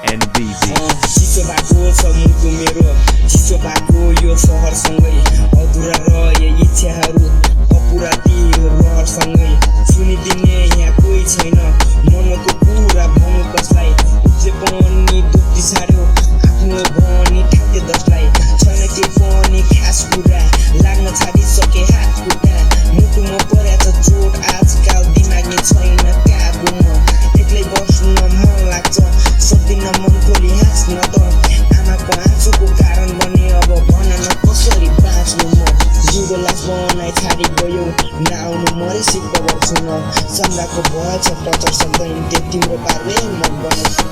NBB चिसो भएको छ मुटु मेरो चिसो भएको यो सहरसँगै अधुरा रहे इच्छाहरू अपुरा ती रहरसँगै सुनिदिने यहाँ कोही छैन मनको कुरा भन्नु कसलाई उच्च पनि दुख्ती सार्यो आफ्नो भनी ठाक्थे दसलाई छैन के पनि खास कुरा लाग्न छाडिसके हात खुट्टा मुटुमा परेछ चोट आजकाल दिमाग नै छैन काबुमा एक्लै बस्न मन लाग्छ सक्दिन मन खोली हाँस्न त आमाको आँसुको कारण बने अब भन न कसरी बाँच्नु म जिउको लास बनाइ छाडी गयो नआउनु मरेसी खबर छु न सम्राको भएछ टचर सक्दैन त्यो तिम्रो पार्वे मन बन्यो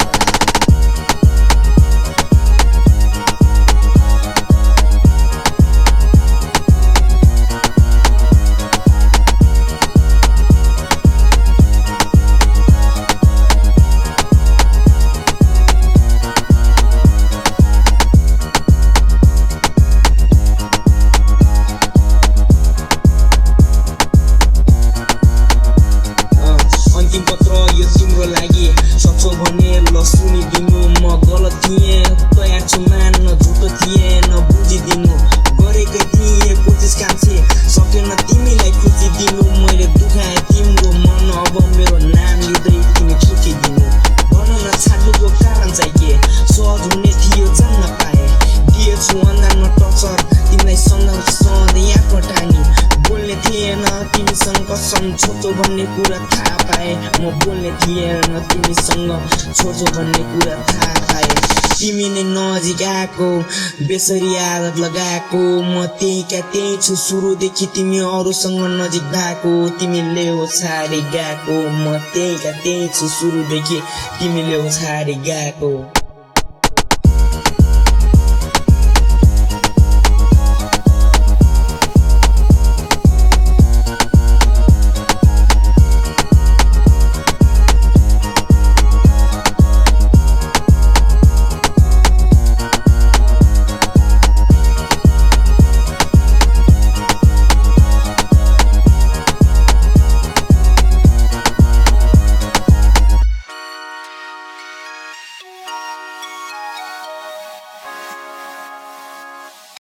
अन्तिम पत्र यो तिम्रो लागि सक्छौ भने ल सुनिदिनु म गलत थिएँ तयार छु मान्न झुटो थिएँ नबुझिदिनु गरेकै थिएँ कोसिस कान्छे सकेन तिमीलाई खुसी दिनु मैले दुखाएँ तिम्रो मन अब मेरो नाम लिँदै तिमी छुटिदिनु भन न छाड्नुको कारण चाहिँ के सहज हुने थियो जान्न पाएँ दिएछु अन्धारमा टचर तिमीलाई सधैँ आफ्नो टानी बोल्ने थिएन तिमीसँग कसम छोटो भन्ने कुरा थाहा पाएँ म बोल्ने थिएन तिमीसँग छोटो भन्ने कुरा थाहा पाएँ तिमी नै नजिक आएको बेसरी आदत लगाएको म त्यहीका त्यही छु सुरुदेखि तिमी अरूसँग नजिक भएको तिमीले हो छाडी गएको म त्यहीका त्यही छु सुरुदेखि तिमीले हो छाडी गएको